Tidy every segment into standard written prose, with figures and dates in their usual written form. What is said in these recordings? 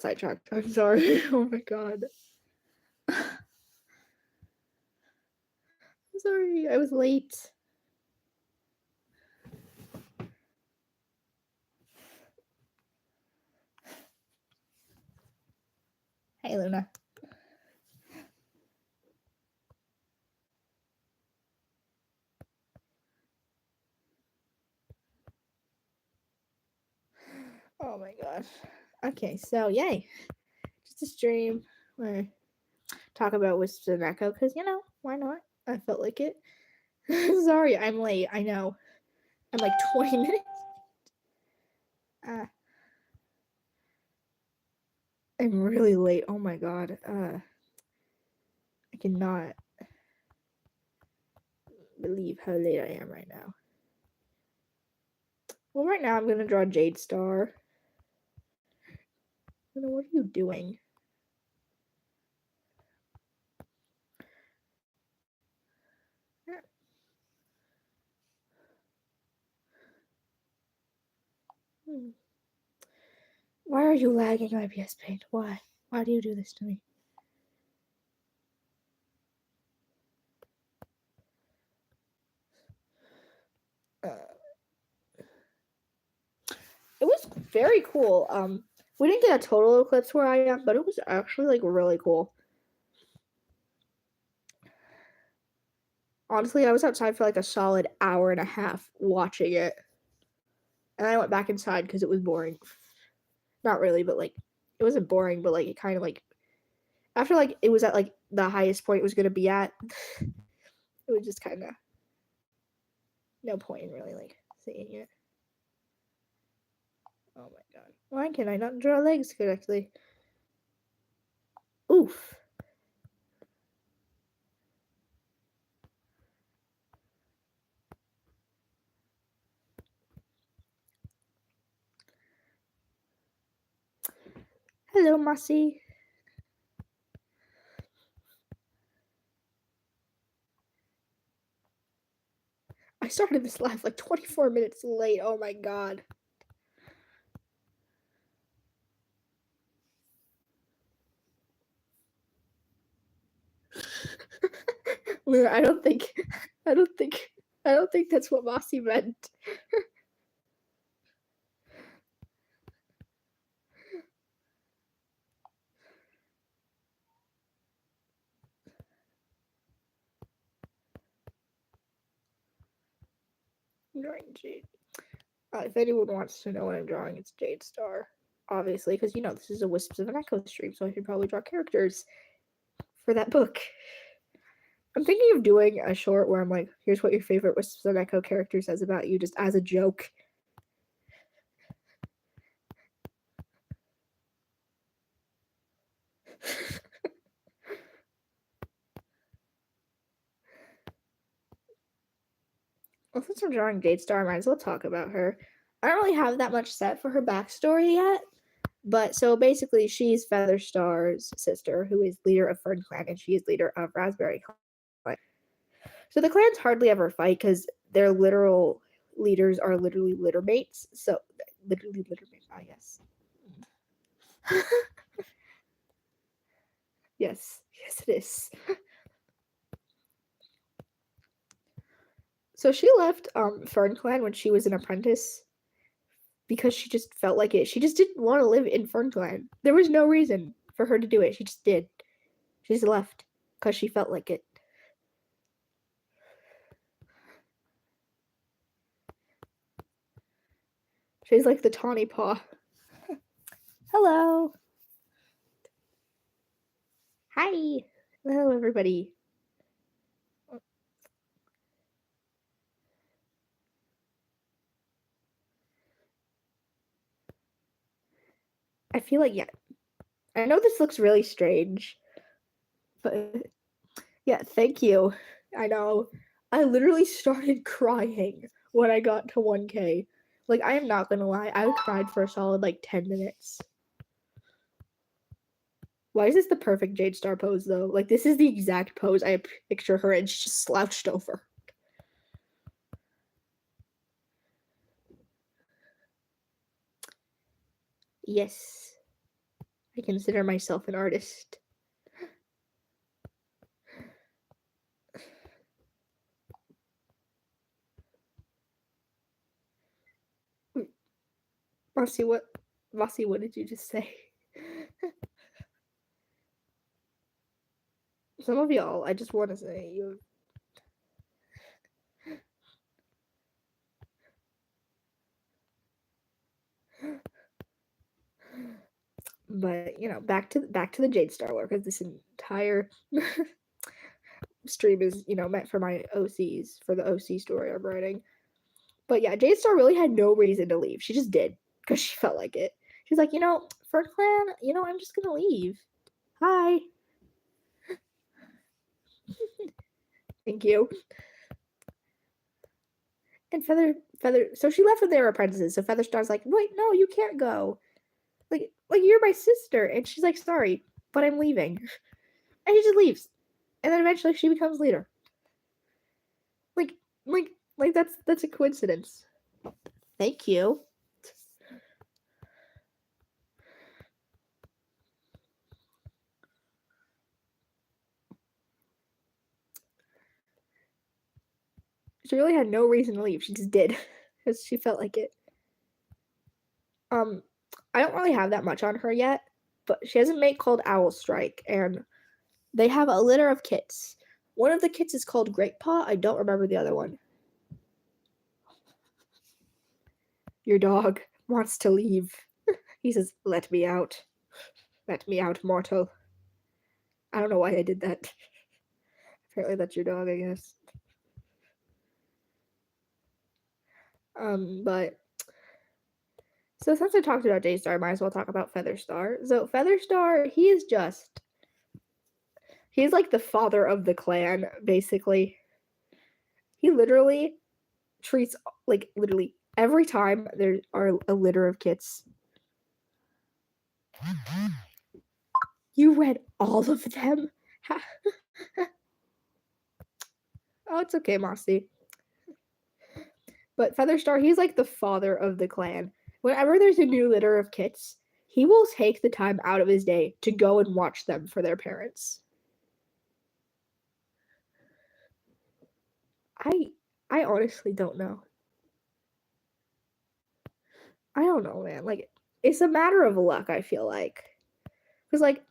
sidetracked. I'm sorry. Oh my god. I'm sorry. I was late. Hey, Luna. Oh my gosh. Okay, so yay. Just a stream where talk about Wisps of an Echo, because, you know, why not? I felt like it. Sorry, I'm late. I know. I'm like 20 minutes. I'm really late. Oh my god. I cannot believe how late I am right now. Well, right now I'm gonna draw Jade Star. Luna, what are you doing? Why are you lagging IPS Paint? Why? Why do you do this to me? It was very cool. We didn't get a total eclipse where I am, but it was actually like really cool. Honestly, I was outside for like a solid hour and a half watching it. And I went back inside because it was boring. Not really, but like it wasn't boring, but like it kind of like after like it was at like the highest point it was gonna be at, it was just kind of no point in really like seeing it. Oh my god. Why can I not draw legs correctly? Oof. Hello, Mossy. I started this live like 24 minutes late. Oh my god. I don't think that's what Mossy meant. I'm drawing Jade. If anyone wants to know what I'm drawing, it's Jade Star. Obviously, because you know this is a Wisps of an Echo stream, so I should probably draw characters for that book. I'm thinking of doing a short where I'm like, here's what your favorite Wisps of an Echo character says about you, just as a joke. Well, since I'm drawing Jade Star, I might as well talk about her. I don't really have that much set for her backstory yet, but so basically she's Featherstar's sister, who is leader of Fern Clan, and she is leader of Raspberry Clan. So the clans hardly ever fight because their literal leaders are literally litter mates. So literally litter mates, I guess. Yes, it is. So she left Fern Clan when she was an apprentice because she just felt like it. She just didn't want to live in Fern Clan. There was no reason for her to do it. She just did. She just left because she felt like it. She's like the tawny paw. Hello. Hi. Hello, everybody. I feel like, yeah. I know this looks really strange, but yeah, thank you. I know. I literally started crying when I got to 1K. Like, I am not gonna lie, I cried for a solid like 10 minutes. Why is this the perfect Jade Star pose though? Like, this is the exact pose I picture her and she's just slouched over. Yes. I consider myself an artist. Marcy, what did you just say? Some of y'all, I just want to say, but back to the Jade Star lore, because this entire stream is meant for my OCs, for the OC story I'm writing. But yeah, Jade Star really had no reason to leave. She just did because she felt like it. She's like, Fern Clan, I'm just gonna leave. Hi. Thank you. And Feather. So she left with their apprentices. So Featherstar's like, wait, no, you can't go. Like you're my sister. And she's like, sorry, but I'm leaving. And she just leaves. And then eventually she becomes leader. Like that's a coincidence. Thank you. She really had no reason to leave. She just did because she felt like it. I don't really have that much on her yet, but she has a mate called Owl Strike, and they have a litter of kits. One of the kits is called Great Paw. I don't remember the other one. Your dog wants to leave. He says, let me out. Let me out, mortal. I don't know why I did that. Apparently that's your dog, I guess. But so since I talked about Jade Star, I might as well talk about Featherstar. So Featherstar, he's like the father of the clan, basically. He literally treats, like, literally every time there are a litter of kits. You read all of them? Oh, it's okay, Mossy. But Featherstar, he's like the father of the clan. Whenever there's a new litter of kits, he will take the time out of his day to go and watch them for their parents. I honestly don't know. I don't know, man. Like, it's a matter of luck, I feel like. Because, like,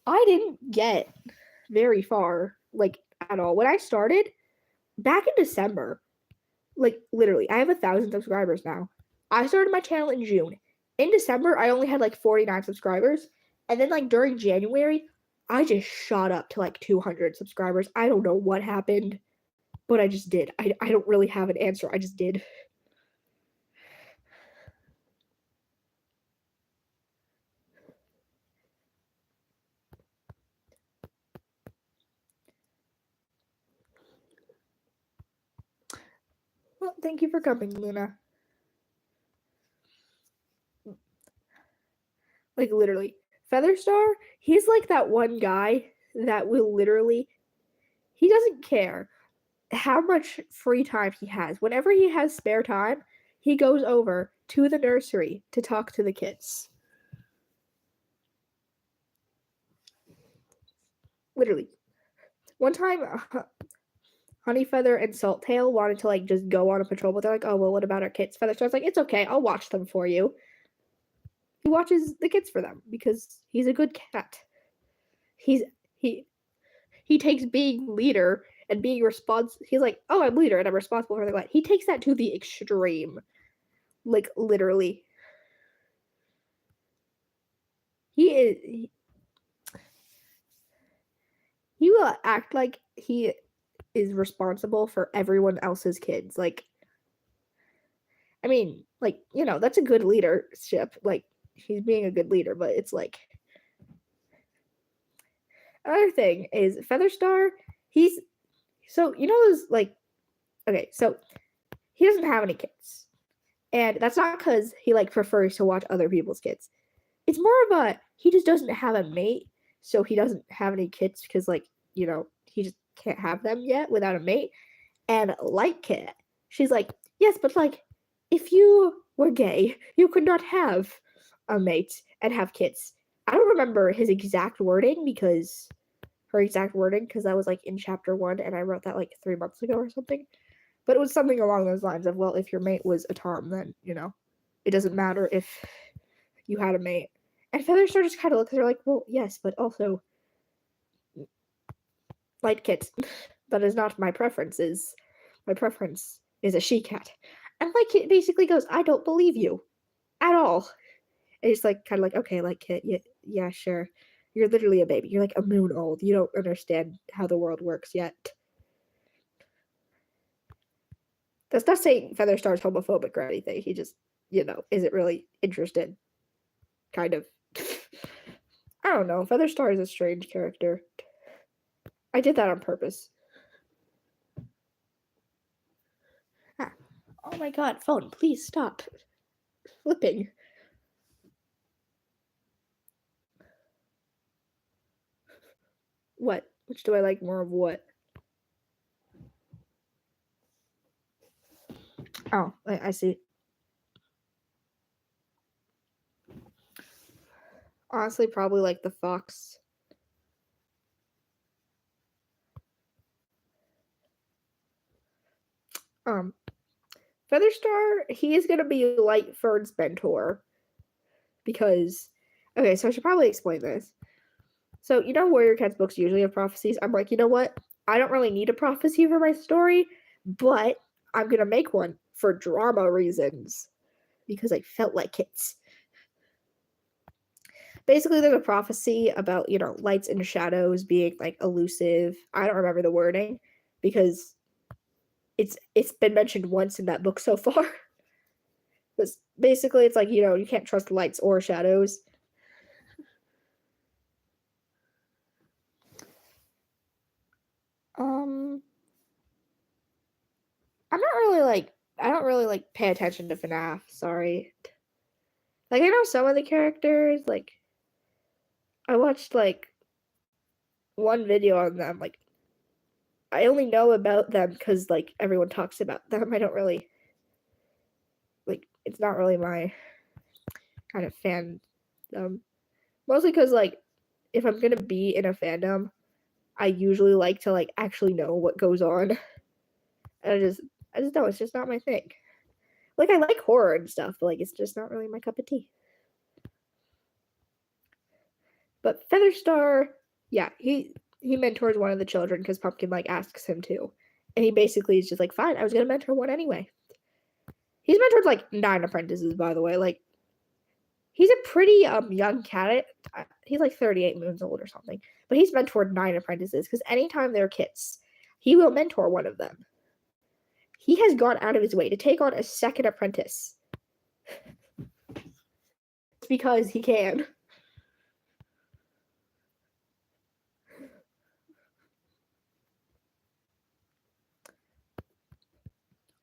I didn't get very far, like, at all. When I started, back in December, like, literally, I have 1,000 subscribers now. I started my channel in June. In December, I only had, like, 49 subscribers. And then, like, during January, I just shot up to, like, 200 subscribers. I don't know what happened, but I just did. I don't really have an answer. I just did. Well, thank you for coming, Luna. Like, literally. Featherstar, he's like that one guy that will literally, he doesn't care how much free time he has. Whenever he has spare time, he goes over to the nursery to talk to the kids. Literally. One time, Honeyfeather and Salttail wanted to, like, just go on a patrol, but they're like, oh, well, what about our kids? Featherstar's like, it's okay, I'll watch them for you. He watches the kids for them because he's a good cat. He takes being leader and being responsible. He's like, oh, I'm leader and I'm responsible for the clan. He takes that to the extreme. Like, literally. He will act like he is responsible for everyone else's kids. Like, I mean, like, that's a good leadership. Like, he's being a good leader, but it's like, another thing is Featherstar, he's, so, those, like, okay, so he doesn't have any kids. And that's not because he, like, prefers to watch other people's kids. It's more of a, he just doesn't have a mate, so he doesn't have any kids because, like, he just can't have them yet without a mate. And Light Cat, she's like, yes, but, like, if you were gay, you could not have a mate. and have kids. I don't remember his exact wording because that was like in chapter 1 and I wrote that like 3 months ago or something. But it was something along those lines of, well, if your mate was a Tom, then, it doesn't matter if you had a mate. And Featherstar just kind of looks at her like, well, yes, but also light kids. That is not my preference. My preference is a she-cat. And Light Kit basically goes, I don't believe you at all. And it's like, kind of like, okay, Light Kit, yeah, sure. You're literally a baby. You're like a moon old. You don't understand how the world works yet. That's not saying Featherstar's homophobic or anything. He just, isn't really interested. Kind of. I don't know. Featherstar is a strange character. I did that on purpose. Ah. Oh my god, phone, please stop flipping. What? Which do I like more of what? Oh, I see. Honestly, probably like the fox. Featherstar, he is gonna be Lightford's mentor. Because, okay, so I should probably explain this. So, Warrior Cats books usually have prophecies. I'm like, you know what? I don't really need a prophecy for my story, but I'm gonna make one for drama reasons. Because I felt like it. Basically, there's a prophecy about, lights and shadows being, like, elusive. I don't remember the wording, because it's been mentioned once in that book so far. But basically, it's like, you can't trust lights or shadows. I don't really pay attention to FNAF, sorry. Like, I know some of the characters, like, I watched, like, one video on them, like, I only know about them because, like, everyone talks about them. I don't really, like, it's not really my kind of fan. Mostly because, like, if I'm gonna be in a fandom, I usually like to, like, actually know what goes on. And I just know it's just not my thing. Like, I like horror and stuff, but, like, it's just not really my cup of tea. But Featherstar, yeah, he mentors one of the children because Pumpkin, like, asks him to. And he basically is just like, fine, I was gonna mentor one anyway. He's mentored, like, 9 apprentices, by the way. Like, he's a pretty young cat. He's like 38 moons old or something. But he's mentored 9 apprentices because anytime they're kids, he will mentor one of them. He has gone out of his way to take on a second apprentice. It's because he can.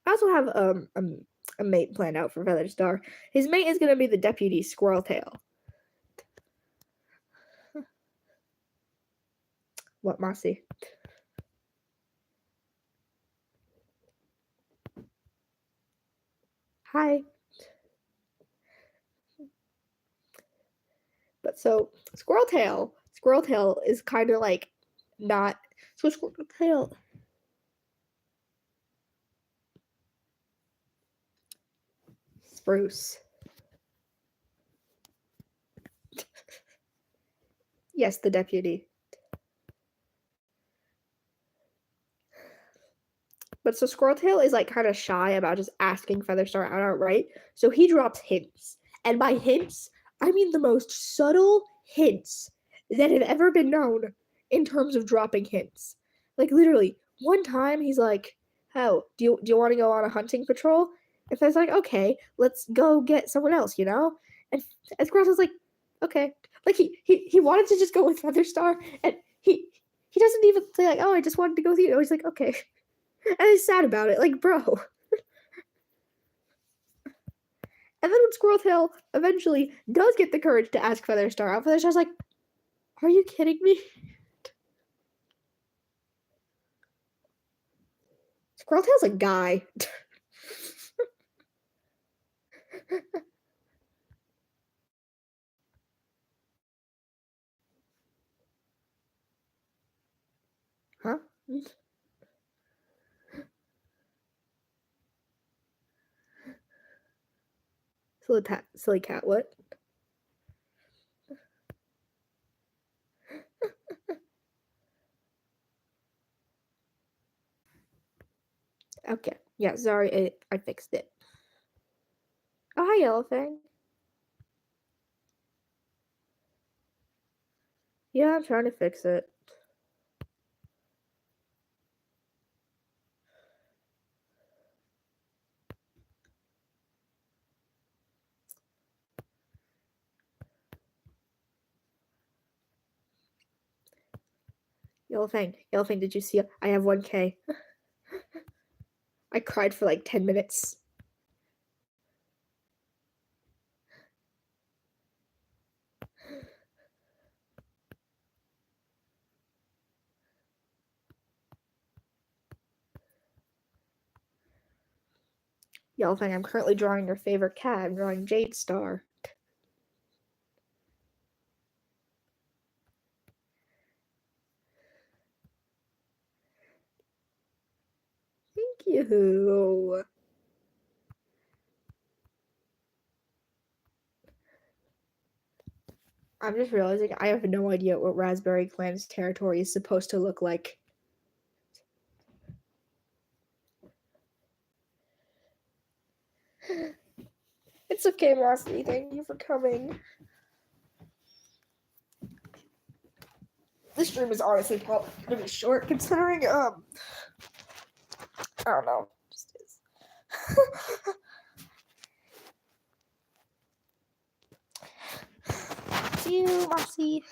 I also have a mate planned out for Featherstar. His mate is going to be the deputy Squirreltail. What, Mossy? Hi. But so Squirreltail is kind of like not so Squirreltail. Spruce. Yes, the deputy. But so Squirreltail is like kind of shy about just asking Featherstar outright. So he drops hints. And by hints, I mean the most subtle hints that have ever been known in terms of dropping hints. Like literally, one time he's like, "Oh, do you want to go on a hunting patrol?" And Featherstar's like, "Okay, let's go get someone else," And Squirreltail's like, "Okay." Like he wanted to just go with Featherstar, and he doesn't even say like, "Oh, I just wanted to go with you." He's like, "Okay." And he's sad about it, like, bro. And then when Squirreltail eventually does get the courage to ask Featherstar out, Featherstar's like, are you kidding me? Squirreltail's a guy. Silly cat, what? Okay. Yeah, sorry, I fixed it. Oh, hi, Yellowfang. Yeah, I'm trying to fix it. Yellowfang, did you see? I have 1K. I cried for like 10 minutes. Yellowfang, I'm currently drawing your favorite cat. I'm drawing Jade Star. Thank you. I'm just realizing I have no idea what Raspberry Clan's territory is supposed to look like. It's okay, Mossy. Thank you for coming. This stream is honestly probably gonna be short, considering I don't know. Just is. See you, Mossy.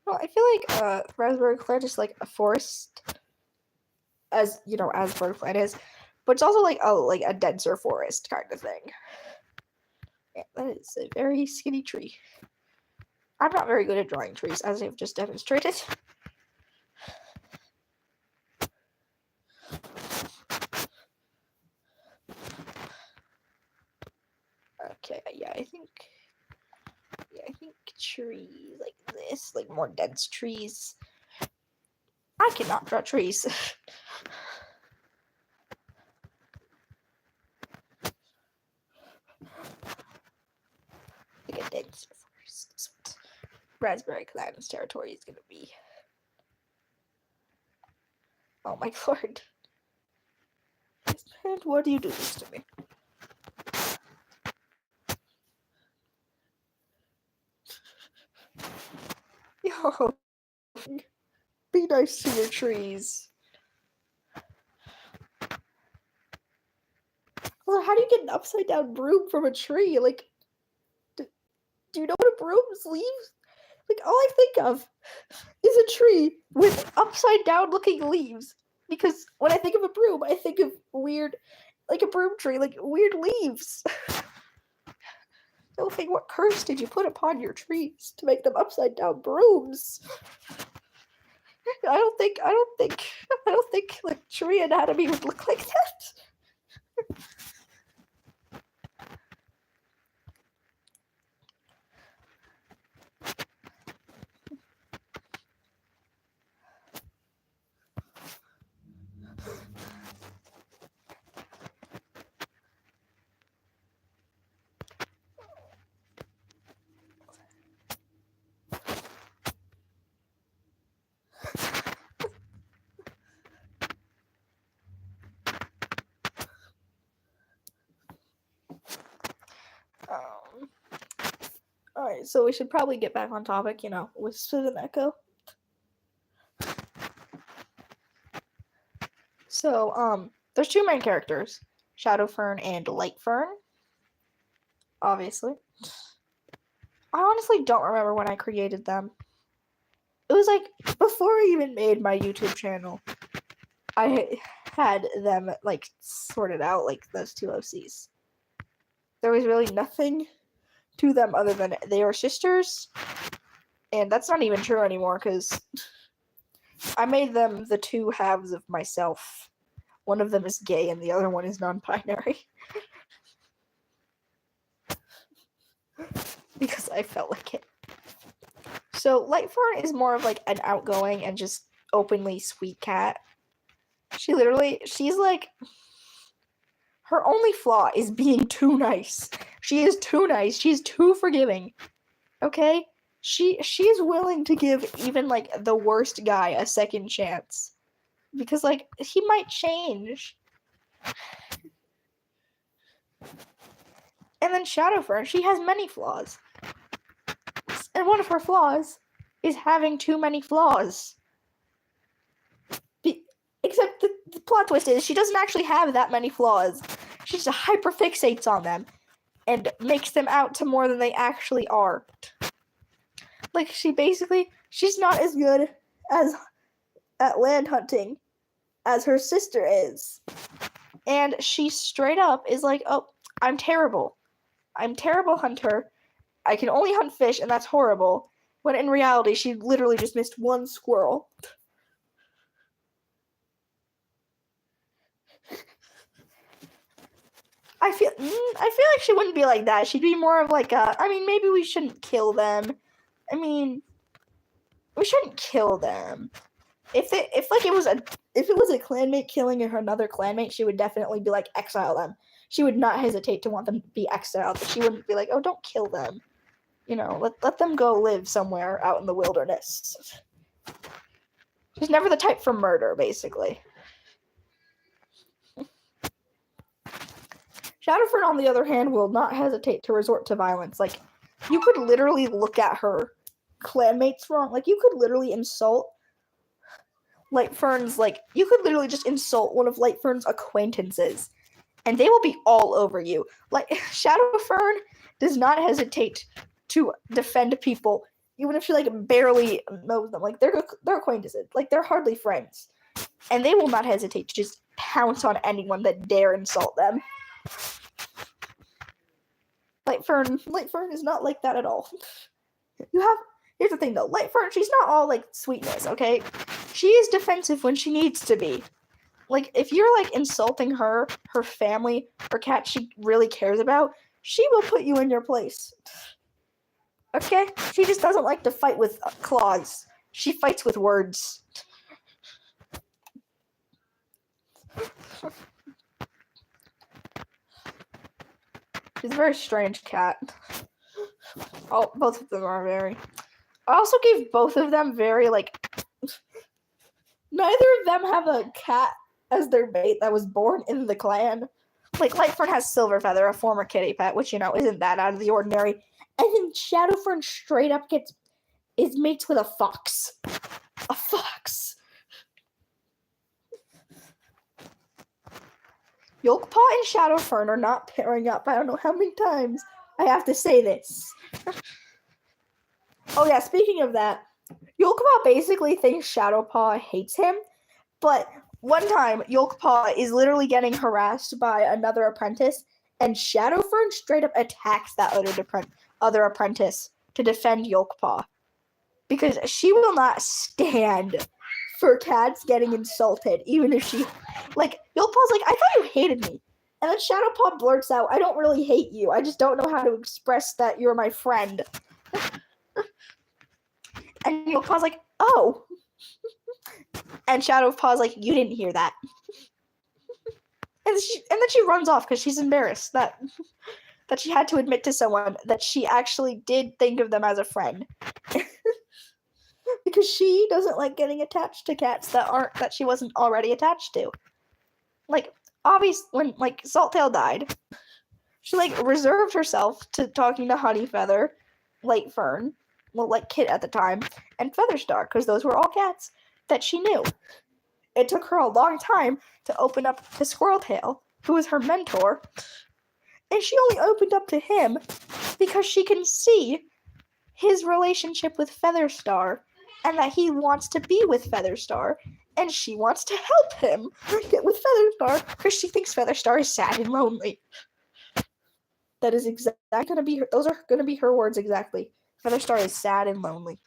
Well, I feel like Raspberry Clan is like a forest, as you know, as Bird Clan is, but it's also like a denser forest kind of thing. Yeah, that is a very skinny tree. I'm not very good at drawing trees, as I've just demonstrated. Okay, yeah, I think trees like this, like more dense trees. I cannot draw trees. Like a dense forest. That's what Raspberry Clan's territory is gonna be. Oh my lord. And why do you do this to me? Yo, be nice to your trees. Also, how do you get an upside down broom from a tree? Like, do you know what a broom's leaves? Like, all I think of is a tree with upside down looking leaves. Because when I think of a broom, I think of weird, like a broom tree, like weird leaves. Don't think, what curse did you put upon your trees to make them upside down brooms? I don't think like tree anatomy would look like that. Alright, so we should probably get back on topic, you know, Whisps of an Echo. So, there's two main characters, Shadowfern and Lightfern. Obviously. I honestly don't remember when I created them. It was like before I even made my YouTube channel. I had them like sorted out, like those two OCs. There was really nothing to them other than they were sisters, and that's not even true anymore because I made them the two halves of myself. One of them is gay and the other one is non-binary. Because I felt like it. So Lightfern is more of like an outgoing and just openly sweet cat. She's like, her only flaw is being too nice. She is too nice. She's too forgiving. Okay? She's willing to give even like the worst guy a second chance. Because like he might change. And then Shadowfern, she has many flaws. And one of her flaws is having too many flaws. Except the plot twist is she doesn't actually have that many flaws. She just hyperfixates on them and makes them out to more than they actually are. Like, she's not as good as at land hunting as her sister is. And she straight up is like, oh, I'm terrible. I'm a terrible hunter. I can only hunt fish, and that's horrible. When in reality, she literally just missed one squirrel. I feel like she wouldn't be like that. She'd be more of like maybe we shouldn't kill them. We shouldn't kill them. If it was a clanmate killing another clanmate, she would definitely be like, exile them. She would not hesitate to want them to be exiled, but she wouldn't be like, oh, don't kill them. Let them go live somewhere out in the wilderness. She's never the type for murder, basically. Shadowfern, on the other hand, will not hesitate to resort to violence. Like, you could literally look at her clanmates wrong. Like, you could literally insult Lightfern's, like, you could literally just insult one of Lightfern's acquaintances, and they will be all over you. Like, Shadowfern does not hesitate to defend people, even if she, like, barely knows them. Like, they're acquaintances. Like, they're hardly friends. And they will not hesitate to just pounce on anyone that dare insult them. Lightfern is not like that at all. Here's the thing though, Lightfern, she's not all like sweetness, okay? She is defensive when she needs to be. Like, if you're like insulting her family, her cat she really cares about, she will put you in your place. Okay? She just doesn't like to fight with claws. She fights with words. She's a very strange cat. Oh, both of them are very. I also gave both of them very, like... Neither of them have a cat as their mate that was born in the clan. Like, Lightfern has Silverfeather, a former kitty pet, which, isn't that out of the ordinary. And then Shadowfern straight up is mates with a fox. A fox. Yolkpaw and Shadowfern are not pairing up. I don't know how many times I have to say this. Oh yeah, speaking of that, Yolkpaw basically thinks Shadowpaw hates him, but one time Yolkpaw is literally getting harassed by another apprentice, and Shadowfern straight up attacks that other apprentice to defend Yolkpaw. Because she will not stand for cats getting insulted, even if she... Like, Yolkpaw's like, I thought you hated me. And then Shadowpaw blurts out, I don't really hate you. I just don't know how to express that you're my friend. And Yolkpaw's like, oh. And Shadowpaw's like, you didn't hear that. And then she runs off because she's embarrassed that she had to admit to someone that she actually did think of them as a friend. Because she doesn't like getting attached to cats that she wasn't already attached to. Like, obviously, when, like, Salttail died, she, like, reserved herself to talking to Honeyfeather, Lightfern, well, like, Kit at the time, and Featherstar, because those were all cats that she knew. It took her a long time to open up to Squirreltail, who was her mentor, and she only opened up to him because she can see his relationship with Featherstar, and that he wants to be with Featherstar, and she wants to help him get with Featherstar because she thinks Featherstar is sad and lonely. That is exactly gonna be her. Those are gonna be her words exactly. Featherstar is sad and lonely.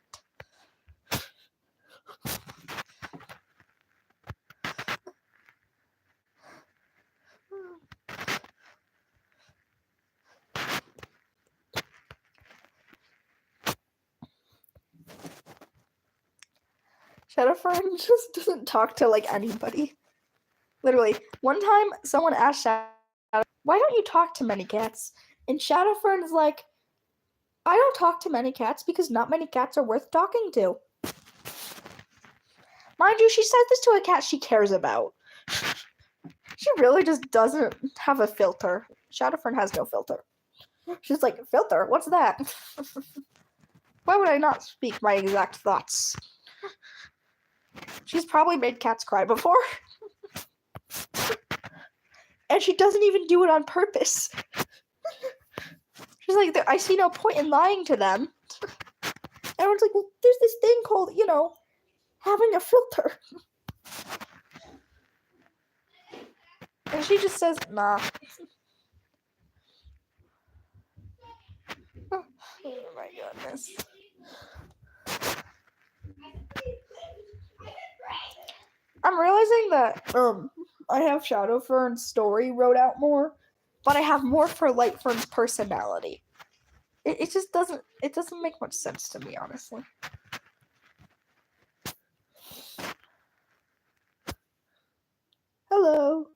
Shadowfern just doesn't talk to, like, anybody. Literally. One time, someone asked Shadow, why don't you talk to many cats? And Shadowfern is like, I don't talk to many cats because not many cats are worth talking to. Mind you, she says this to a cat she cares about. She really just doesn't have a filter. Shadowfern has no filter. She's like, filter? What's that? Why would I not speak my exact thoughts? She's probably made cats cry before. And she doesn't even do it on purpose. She's like, I see no point in lying to them. Everyone's like, well, there's this thing called, having a filter. And she just says, nah. Oh my goodness. I'm realizing that I have Shadowfern's story wrote out more, but I have more for Lightfern's personality. It just doesn't make much sense to me, honestly. Hello.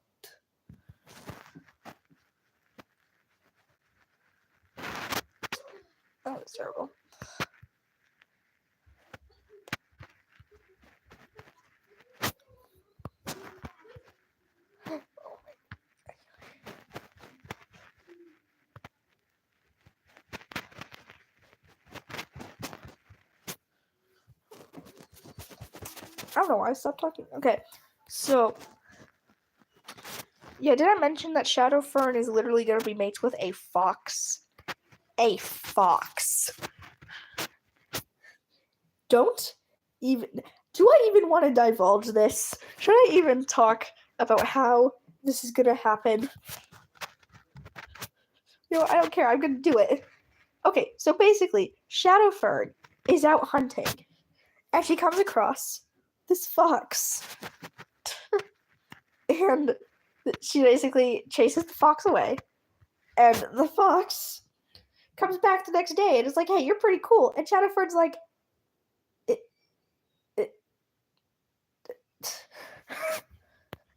That was terrible. I don't know why I stopped talking. Okay, so yeah, did I mention that Shadowfern is literally going to be mates with a fox? A fox. Do I even want to divulge this? Should I even talk about how this is going to happen? I don't care. I'm going to do it. Okay, so basically, Shadowfern is out hunting, and she comes across this fox. And she basically chases the fox away, and the fox comes back the next day and is like, hey, you're pretty cool. And Shadowfern's like,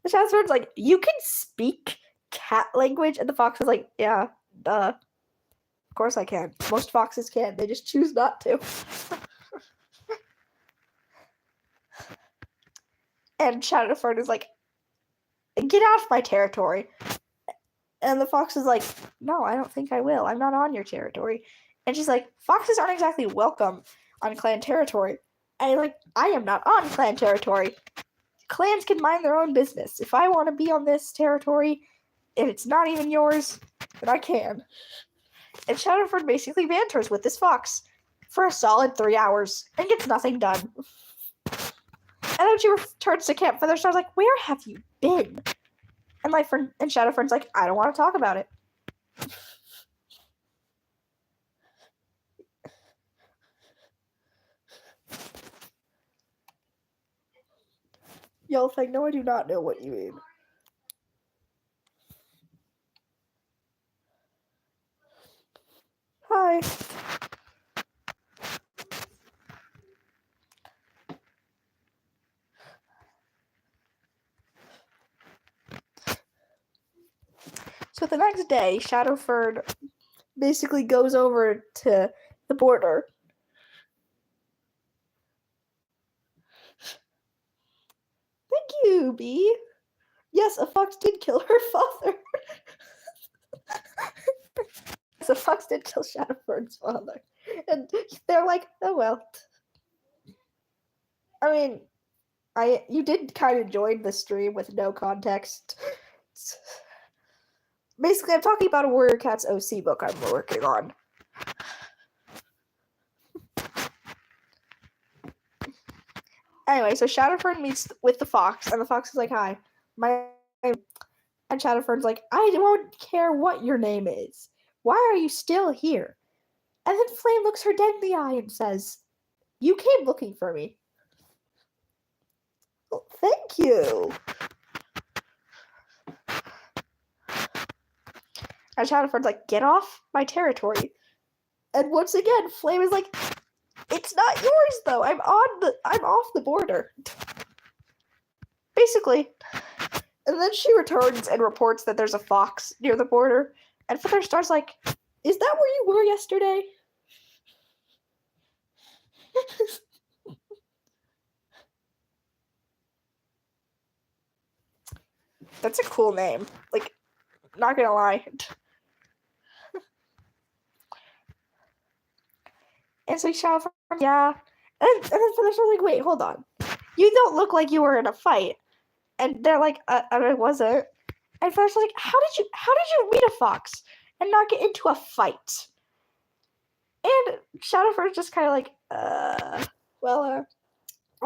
Shadowfern's like, you can speak cat language? And the fox is like, yeah, duh. Of course I can. Most foxes can. They just choose not to. And Shadowfern is like, get off my territory. And the fox is like, no, I don't think I will. I'm not on your territory. And she's like, foxes aren't exactly welcome on clan territory. And he's like, I am not on clan territory. Clans can mind their own business. If I want to be on this territory, if it's not even yours, then I can. And Shadowfern basically banters with this fox for a solid 3 hours and gets nothing done. And then she returns to Camp Featherstar's like, where have you been? And Shadowfern's like, I don't want to talk about it. Y'all think, no, I do not know what you mean. Hi. So the next day, Shadowfern basically goes over to the border. Thank you, Bee. Yes, a fox did kill her father. Yes, a fox did kill Shadowfern's father. And they're like, oh well. I mean, you did kind of join the stream with no context. Basically, I'm talking about a Warrior Cats OC book I'm working on. Anyway, so Shadowfern meets with the fox, and the fox is like, hi, my name. And Shadowfern's like, I don't care what your name is. Why are you still here? And then Flame looks her dead in the eye and says, you came looking for me. Well, thank you. And Shadowfern's like, get off my territory. And once again, Flame is like, It's not yours though. I'm off the border. Basically. And then she returns and reports that there's a fox near the border. And Featherstar's like, is that where you were yesterday? That's a cool name. Like, not gonna lie. And so he shouted from, yeah. And then Featherstar's like, wait, hold on. You don't look like you were in a fight. And they're like, I wasn't. And Featherstar's like, how did you meet a fox and not get into a fight? And Shadowford's just kind of like, I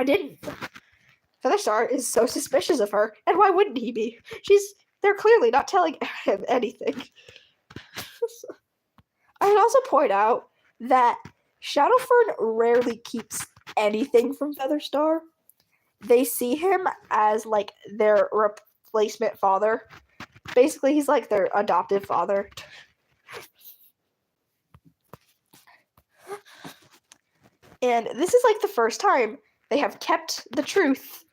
didn't. Featherstar is so suspicious of her, and why wouldn't he be? They're clearly not telling him anything. I would also point out that Shadowford rarely keeps anything from Featherstar. They see him as, like, their replacement father. Basically, he's like their adoptive father. And this is like the first time they have kept the truth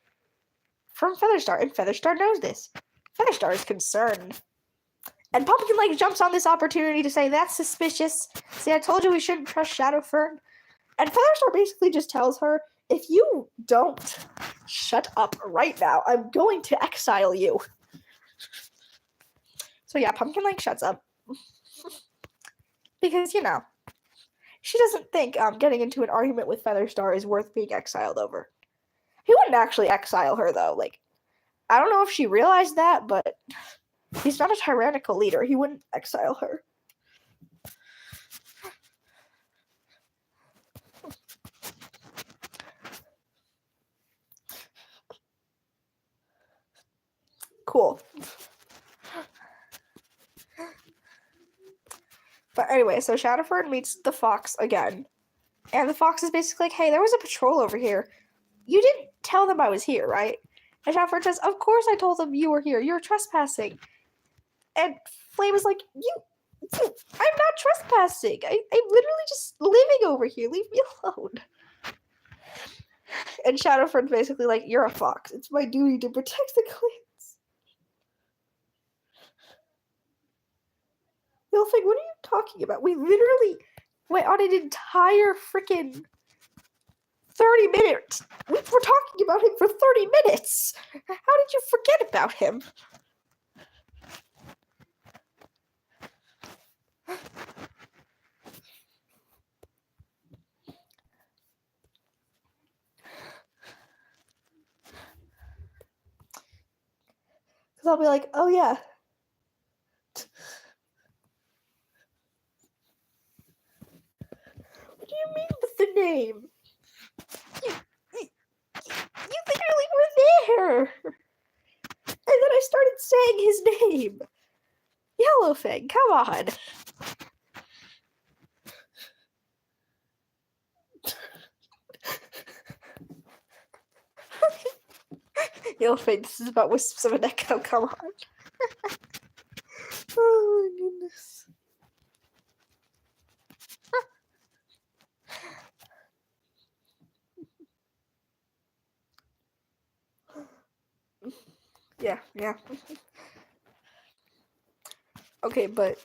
from Featherstar, and Featherstar knows this. Featherstar is concerned. And Pumpkin like jumps on this opportunity to say, that's suspicious. See, I told you we shouldn't trust Shadowfern. And Featherstar basically just tells her, if you don't shut up right now, I'm going to exile you. So yeah, Pumpkin like shuts up. Because, you know, she doesn't think getting into an argument with Featherstar is worth being exiled over. He wouldn't actually exile her, though. Like, I don't know if she realized that, but he's not a tyrannical leader. He wouldn't exile her. Cool. But anyway, so Shadowford meets the fox again. And the fox is basically like, hey, there was a patrol over here. You didn't tell them I was here, right? And Shadowford says, of course I told them you were here. You're trespassing. And Flame is like, I'm not trespassing. I'm literally just living over here. Leave me alone. And Shadowford's basically like, you're a fox. It's my duty to protect the clans. You'll think, what are you talking about? We literally went on an entire freaking 30 minutes. We were talking about him for 30 minutes. How did you forget about him? Because I'll be like, oh yeah. What do you mean with the name? You literally were there. And then I started saying his name. Yellowfang, come on. Yellowfang, this is about Wisps of an Echo, come on. Oh my goodness. Yeah. Okay, but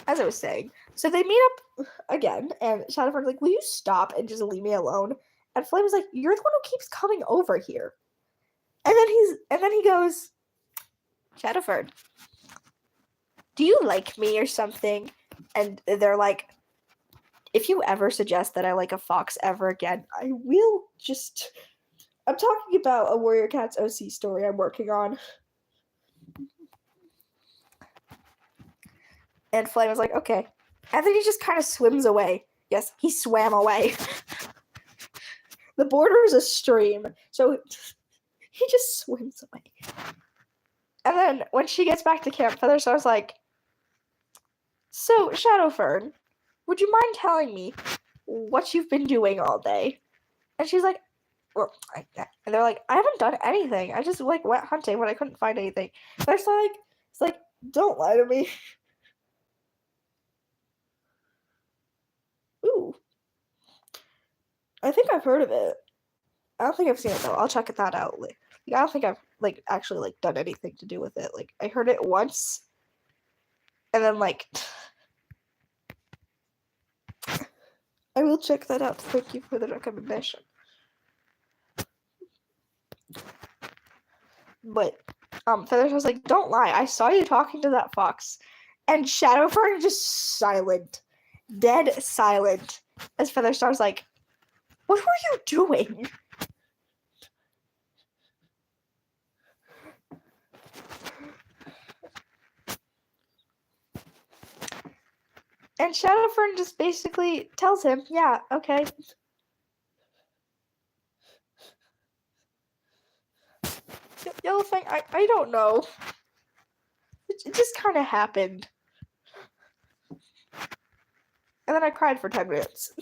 as I was saying, so they meet up again, and Shadowford's like, will you stop and just leave me alone? And Flame is like, you're the one who keeps coming over here. And then he goes, Shadowford, do you like me or something? And they're like, if you ever suggest that I like a fox ever again, I will just... I'm talking about a Warrior Cats OC story I'm working on. And Flame was like, okay. And then he just kind of swims away. Yes, he swam away. The border is a stream, so he just swims away. And then when she gets back to camp, Featherstar's like, so, Shadowfern, would you mind telling me what you've been doing all day? And she's like, well, and they're like, I haven't done anything. I just like went hunting when I couldn't find anything. It's like, don't lie to me. Ooh. think I've heard of it. I don't think I've seen it though. I'll check that out. Like, I don't think I've like actually like done anything to do with it. Like I heard it once, and then like I will check that out. Thank you for the recommendation. But Featherstar was like, "Don't lie. I saw you talking to that fox," and Shadowfern just silent, dead silent. As Featherstar's like, "What were you doing?" And Shadowfern just basically tells him, "Yeah, okay." Yellow Fang, I don't know. It just kind of happened. And then I cried for 10 minutes.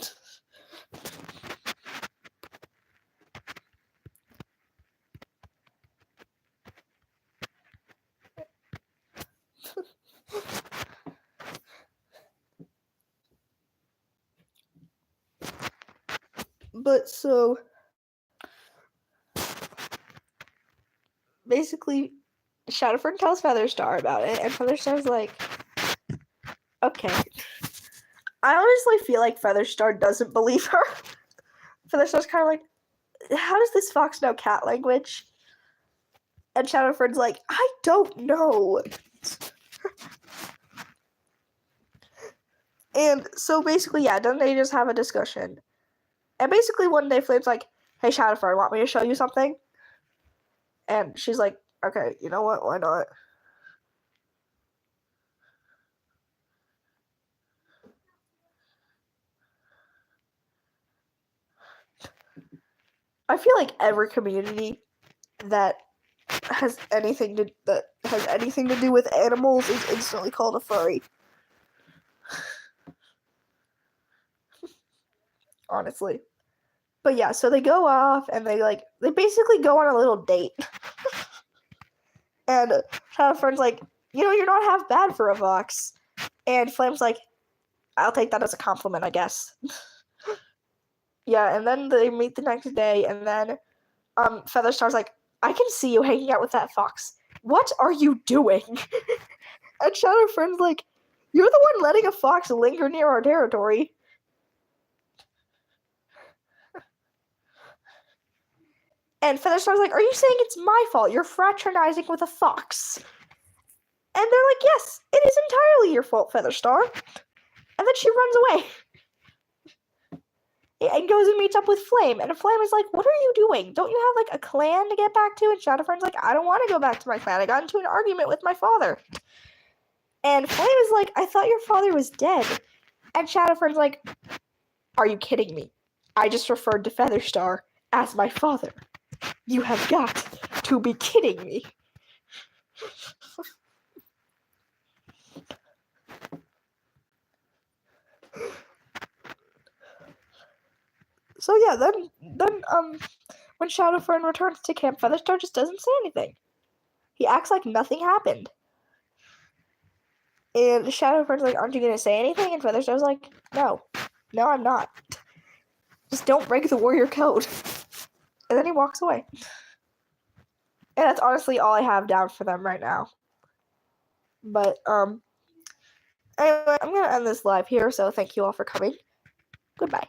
But so basically Shadowfern tells Featherstar about it, and Featherstar's like, okay. I honestly feel like Featherstar doesn't believe her. Featherstar's kind of like, how does this fox know cat language? And Shadowfern's like, I don't know. And so basically, yeah, then they just have a discussion. And basically one day Flame's like, hey Shadowfern, want me to show you something? And she's like, okay, you know what, why not? I feel like every community that has anything to do with animals is instantly called a furry. Honestly. But yeah, so they go off and they basically go on a little date. And Shadowfern's like, you know, you're not half bad for a fox. And Flame's like, I'll take that as a compliment, I guess. Yeah, and then they meet the next day, and then Featherstar's like, I can see you hanging out with that fox. What are you doing? And Shadowfern's like, you're the one letting a fox linger near our territory. And Featherstar's like, are you saying it's my fault? You're fraternizing with a fox. And they're like, yes, it is entirely your fault, Featherstar. And then she runs away. And goes and meets up with Flame. And Flame is like, what are you doing? Don't you have like a clan to get back to? And Shadowfern's like, I don't want to go back to my clan. I got into an argument with my father. And Flame is like, I thought your father was dead. And Shadowfern's like, are you kidding me? I just referred to Featherstar as my father. You have got to be kidding me. So yeah, then when Shadowfern returns to camp, Featherstar just doesn't say anything. He acts like nothing happened. And Shadowfern's like, aren't you gonna say anything? And Featherstar's like, no, I'm not. Just don't break the warrior code. And then he walks away. And that's honestly all I have down for them right now. But anyway, I'm gonna end this live here, so thank you all for coming. Goodbye.